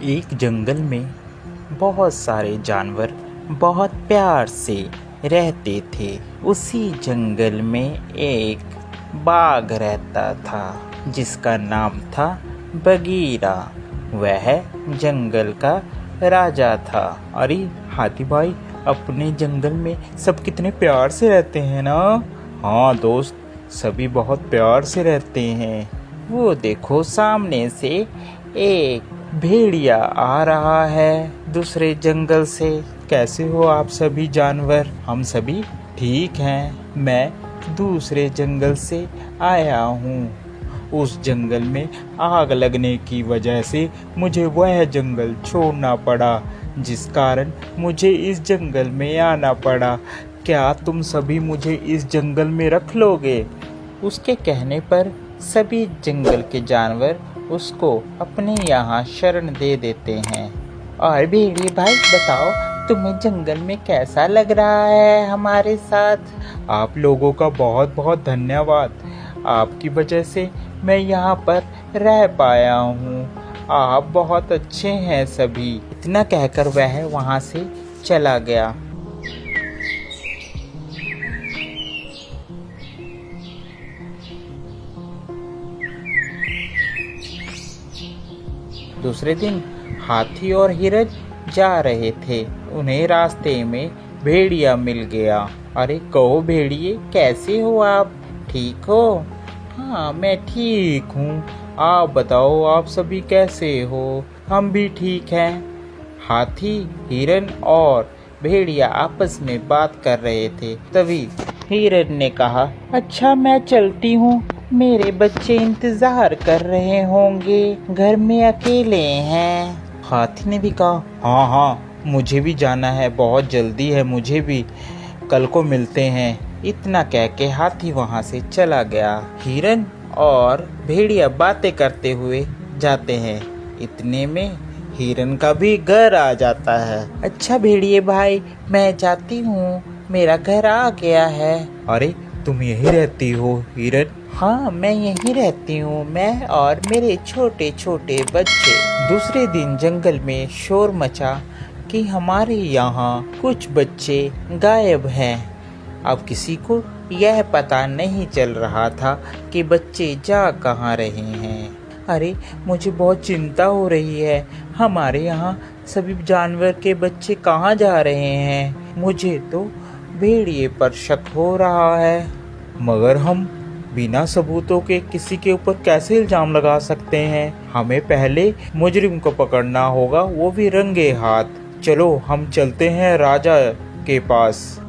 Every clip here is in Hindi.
एक जंगल में बहुत सारे जानवर बहुत प्यार से रहते थे। उसी जंगल में एक बाघ रहता था जिसका नाम था बगीरा। वह जंगल का राजा था। अरे हाथी भाई, अपने जंगल में सब कितने प्यार से रहते हैं ना। हाँ दोस्त, सभी बहुत प्यार से रहते हैं। वो देखो, सामने से एक भेड़िया आ रहा है दूसरे जंगल से। कैसे हो आप सभी जानवर? हम सभी ठीक हैं। मैं दूसरे जंगल से आया हूँ। उस जंगल में आग लगने की वजह से मुझे वह जंगल छोड़ना पड़ा, जिस कारण मुझे इस जंगल में आना पड़ा। क्या तुम सभी मुझे इस जंगल में रख लोगे? उसके कहने पर सभी जंगल के जानवर उसको अपने यहाँ शरण दे देते हैं। और भेड़िए भाई बताओ, तुम्हें जंगल में कैसा लग रहा है हमारे साथ? आप लोगों का बहुत बहुत धन्यवाद। आपकी वजह से मैं यहाँ पर रह पाया हूँ। आप बहुत अच्छे हैं सभी। इतना कहकर वह वहाँ से चला गया। दूसरे दिन हाथी और हिरन जा रहे थे। उन्हें रास्ते में भेड़िया मिल गया। अरे कहो भेड़िए, कैसे हो आप? ठीक हो? हाँ मैं ठीक हूँ। आप बताओ, आप सभी कैसे हो? हम भी ठीक हैं। हाथी, हिरन और भेड़िया आपस में बात कर रहे थे। तभी हिरन ने कहा, अच्छा मैं चलती हूँ, मेरे बच्चे इंतजार कर रहे होंगे, घर में अकेले हैं। हाथी ने भी कहा, हाँ हाँ मुझे भी जाना है, बहुत जल्दी है मुझे भी, कल को मिलते हैं। इतना कह के हाथी वहाँ से चला गया। हिरन और भेड़िया बातें करते हुए जाते हैं। इतने में हिरन का भी घर आ जाता है। अच्छा भेड़िए भाई, मैं जाती हूँ, मेरा घर आ गया है। अरे तुम यहीं रहती हो हिरन? हाँ मैं यहीं रहती हूँ, मैं और मेरे छोटे छोटे बच्चे। दूसरे दिन जंगल में शोर मचा कि हमारे यहाँ कुछ बच्चे गायब हैं। अब किसी को यह पता नहीं चल रहा था कि बच्चे जा कहाँ रहे हैं। अरे मुझे बहुत चिंता हो रही है, हमारे यहाँ सभी जानवर के बच्चे कहाँ जा रहे हैं। मुझे तो भेड़िए पर शक हो रहा है, मगर हम बिना सबूतों के किसी के ऊपर कैसे इल्जाम लगा सकते हैं? हमें पहले मुजरिम को पकड़ना होगा, वो भी रंगे हाथ। चलो हम चलते हैं राजा के पास।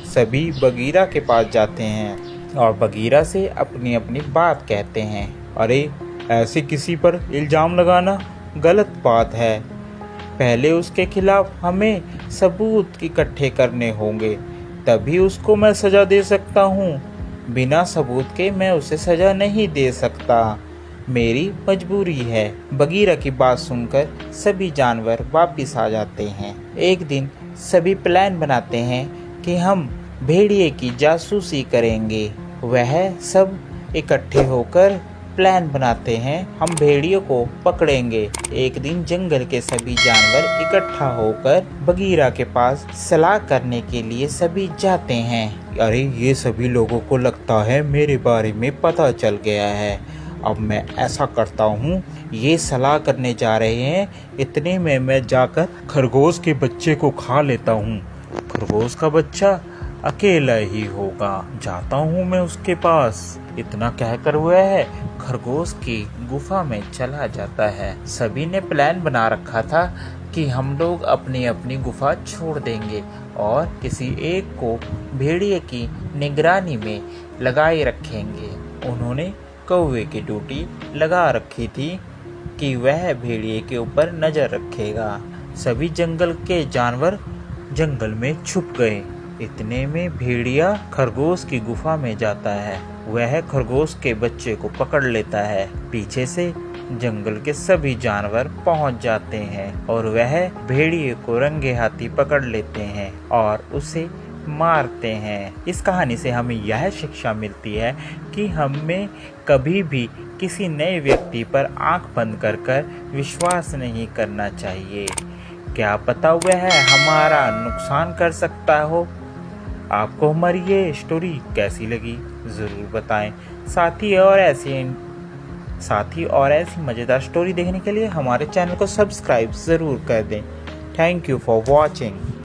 सभी बगीरा के पास जाते हैं और बगीरा से अपनी अपनी बात कहते हैं। अरे ऐसे किसी पर इल्जाम लगाना गलत बात है। पहले उसके खिलाफ हमें सबूत इकट्ठे करने होंगे, तभी उसको मैं सज़ा दे सकता हूँ। बिना सबूत के मैं उसे सज़ा नहीं दे सकता, मेरी मजबूरी है। बगीरा की बात सुनकर सभी जानवर वापस आ जाते हैं। एक दिन सभी प्लान बनाते हैं कि हम भेड़िए की जासूसी करेंगे। वह सब इकट्ठे होकर प्लान बनाते हैं, हम भेड़ियों को पकड़ेंगे। एक दिन जंगल के सभी जानवर इकट्ठा होकर बगीरा के पास सलाह करने के लिए सभी जाते हैं। अरे ये सभी लोगों को लगता है मेरे बारे में पता चल गया है। अब मैं ऐसा करता हूँ, ये सलाह करने जा रहे हैं, इतने में मैं जाकर खरगोश के बच्चे को खा लेता हूँ। खरगोश का बच्चा अकेला ही होगा, जाता हूँ मैं उसके पास। इतना कहकर वह खरगोश की गुफा में चला जाता है। सभी ने प्लान बना रखा था कि हम लोग अपनी अपनी गुफा छोड़ देंगे और किसी एक को भेड़िए की निगरानी में लगाए रखेंगे। उन्होंने कौवे की ड्यूटी लगा रखी थी कि वह भेड़िए के ऊपर नजर रखेगा। सभी जंगल के जानवर जंगल में छुप गए। इतने में भेड़िया खरगोश की गुफा में जाता है। वह खरगोश के बच्चे को पकड़ लेता है। पीछे से जंगल के सभी जानवर पहुंच जाते हैं और वह भेड़िए को रंगे हाथी पकड़ लेते हैं और उसे मारते हैं। इस कहानी से हमें यह शिक्षा मिलती है कि हमें कभी भी किसी नए व्यक्ति पर आंख बंद कर विश्वास नहीं करना चाहिए। क्या पता वह हमारा नुकसान कर सकता हो। आपको हमारी ये स्टोरी कैसी लगी ज़रूर बताएं। साथ ही और ऐसी मज़ेदार स्टोरी देखने के लिए हमारे चैनल को सब्सक्राइब ज़रूर कर दें। Thank you for watching.